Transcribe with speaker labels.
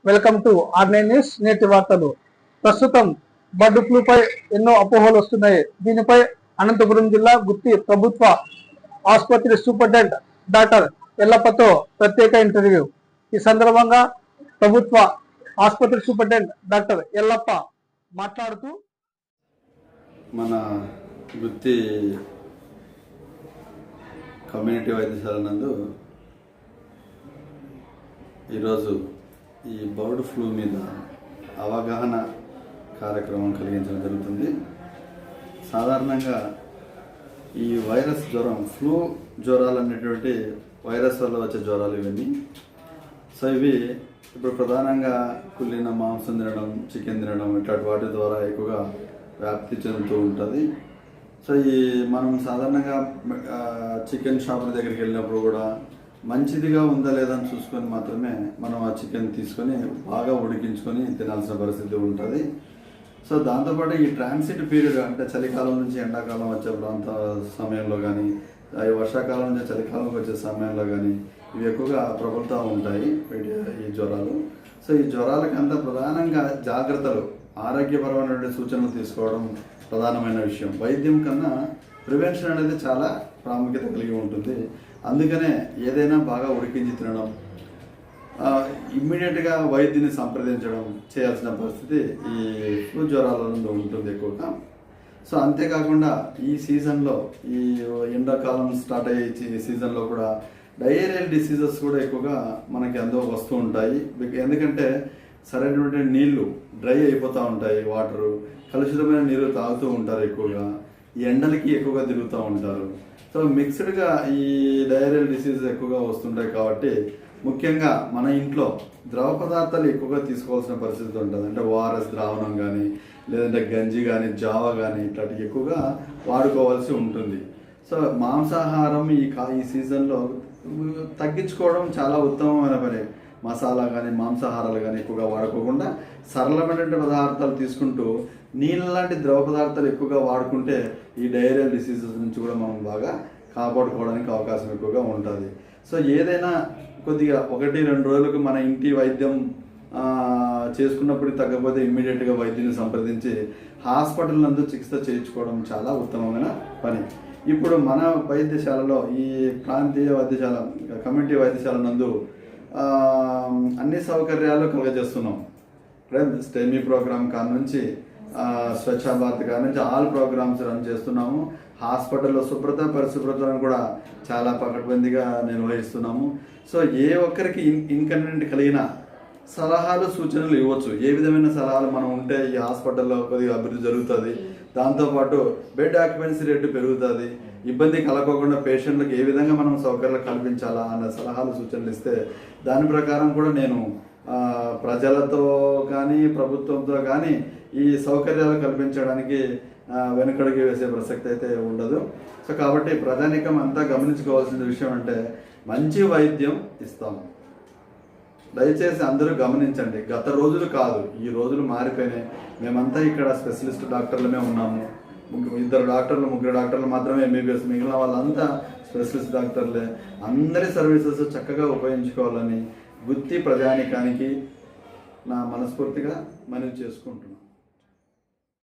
Speaker 1: Welcome to R9 news. నేటి వార్తలు. ప్రస్తుతం బర్డ్ ఫ్లూపై ఎన్నో అపోహలు వస్తున్నాయి. దీనిపై అనంతపురం జిల్లా గుత్తి ప్రభుత్వ ఆసుపత్రి సూపరింటెండెంట్ డాక్టర్ ఎల్లప్పతో ప్రత్యేక ఇంటర్వ్యూ. ఈ సందర్భంగా ప్రభుత్వ ఆసుపత్రి సూపరింటెండెంట్ డాక్టర్ ఎల్లప్ప మాట్లాడుతూ,
Speaker 2: మన గుత్తి కమ్యూనిటీ వైద్యశాల నందు ఈరోజు ఈ బర్డ్ ఫ్లూ మీద అవగాహన కార్యక్రమం కలిగించడం జరుగుతుంది. సాధారణంగా ఈ వైరస్ జ్వరం, ఫ్లూ జ్వరాలు అనేటువంటి వైరస్ వల్ల వచ్చే జ్వరాలు ఇవన్నీ. సో ఇవి ఇప్పుడు ప్రధానంగా కుళ్ళిన మాంసం తినడం, చికెన్ తినడం ఇట్లాంటి వాటి ద్వారా ఎక్కువగా వ్యాప్తి చెందుతూ ఉంటుంది. సో ఈ మనం సాధారణంగా చికెన్ షాపుల దగ్గరికి వెళ్ళినప్పుడు కూడా మంచిదిగా ఉందా లేదా అని చూసుకొని మాత్రమే మనం ఆ చికెన్ తీసుకొని బాగా ఉడికించుకొని తినాల్సిన పరిస్థితి ఉంటుంది. సో దాంతోపాటు ఈ ట్రాన్సిట్ పీరియడ్ అంటే చలికాలం నుంచి ఎండాకాలం వచ్చే ప్రాంత సమయంలో కానీ, వర్షాకాలం నుంచి చలికాలంకి వచ్చే సమయంలో కానీ ఇవి ఎక్కువగా ప్రబలుతూ ఉంటాయి ఈ జ్వరాలు. సో ఈ జ్వరాలకంతా ప్రధానంగా జాగ్రత్తలు, ఆరోగ్యపరమైనటువంటి సూచనలు తీసుకోవడం ప్రధానమైన విషయం. వైద్యం కన్నా ప్రివెన్షన్ అనేది చాలా ప్రాముఖ్యత కలిగి ఉంటుంది. అందుకనే ఏదైనా బాగా ఉడికించి తినడం, ఇమ్మీడియట్గా వైద్యుని సంప్రదించడం చేయాల్సిన పరిస్థితి ఈ ఫ్లూ జ్వరాల నుండి ఉంటుంది ఎక్కువగా. సో అంతేకాకుండా ఈ సీజన్లో, ఈ ఎండాకాలం స్టార్ట్ అయ్యే సీజన్లో కూడా డయేరియల్ డిసీజెస్ కూడా ఎక్కువగా మనకి వస్తూ ఉంటాయి. ఎందుకంటే సరైనటువంటి నీళ్లు డ్రై అయిపోతూ ఉంటాయి, వాటరు కలుషితమైన నీరు తాగుతూ ఉంటారు, ఎక్కువగా ఈ ఎండలకి ఎక్కువగా తిరుగుతూ ఉంటారు. సో మిక్స్డ్గా ఈ డయేరియల్ డిసీజెస్ ఎక్కువగా వస్తుంటాయి. కాబట్టి ముఖ్యంగా మన ఇంట్లో ద్రవ పదార్థాలు ఎక్కువగా తీసుకోవాల్సిన పరిస్థితి ఉంటుంది. అంటే ఓఆర్ఎస్ ద్రావణం కానీ, లేదంటే గంజి కానీ, జావ కానీ ఇట్లాంటివి ఎక్కువగా వాడుకోవాల్సి ఉంటుంది. సో మాంసాహారం ఈ సీజన్లో తగ్గించుకోవడం చాలా ఉత్తమమైన పని. మసాలా కానీ, మాంసాహారాలు కానీ ఎక్కువగా వాడుకోకుండా సరళమైనటువంటి పదార్థాలు తీసుకుంటూ నీళ్ళ లాంటి ద్రవ పదార్థాలు ఎక్కువగా వాడుకుంటే ఈ డయేరియల్ డిసీజెస్ నుంచి కూడా మనం బాగా కాపాడుకోవడానికి అవకాశం ఎక్కువగా ఉంటుంది. సో ఏదైనా కొద్దిగా 1-2 రోజులకు మన ఇంటి వైద్యం చేసుకున్నప్పుడు తగ్గకపోతే ఇమ్మీడియట్గా వైద్యుని సంప్రదించి హాస్పిటల్ నందు చికిత్స చేయించుకోవడం చాలా ఉత్తమమైన పని. ఇప్పుడు మన వైద్యశాలలో, ఈ ప్రాంతీయ వైద్యశాల, కమ్యూనిటీ వైద్యశాల నందు అన్ని సౌకర్యాలు కలుగజేస్తున్నాం. స్టెమీ ప్రోగ్రామ్ కాడ నుంచి, స్వచ్ఛ భారత్ కాడ నుంచి ఆల్ ప్రోగ్రామ్స్ రన్ చేస్తున్నాము. హాస్పిటల్లో శుభ్రత, పరిశుభ్రతను కూడా చాలా పకడ్బందీగా నిర్వహిస్తున్నాము. సో ఏ ఒక్కరికి ఇన్కన్వీనియంట్ కలిగిన సలహాలు, సూచనలు ఇవ్వచ్చు. ఏ విధమైన సలహాలు మనం ఉంటే ఈ హాస్పిటల్లో కొద్దిగా అభివృద్ధి జరుగుతుంది, దాంతోపాటు బెడ్ ఆక్యుపెన్సీ రేటు పెరుగుతుంది, ఇబ్బంది కలగకుండా పేషెంట్లకు ఏ విధంగా మనం సౌకర్యాలు కల్పించాలా అన్న సలహాలు, సూచనలు ఇస్తే దాని ప్రకారం కూడా నేను ప్రజలతో కానీ, ప్రభుత్వంతో కానీ ఈ సౌకర్యాలు కల్పించడానికి వెనుకడుగు వేసే ప్రసక్తి అయితే ఉండదు. సో కాబట్టి ప్రజానికం అంతా గమనించుకోవాల్సిన విషయం అంటే మంచి వైద్యం ఇస్తాము. దయచేసి అందరూ గమనించండి. గత రోజులు కాదు, ఈ రోజులు మారిపోయినాయి. మేమంతా ఇక్కడ స్పెషలిస్ట్ డాక్టర్లమే ఉన్నాము. 2 డాక్టర్లు, 3 డాక్టర్లు మాత్రమే MBBS, మిగిలిన వాళ్ళంతా స్పెషలిస్ట్ డాక్టర్లే. అందరి సర్వీసెస్ చక్కగా ఉపయోగించుకోవాలని గుత్తి ప్రజానికానికి నా మనస్ఫూర్తిగా మనవి చేసుకుంటున్నాను.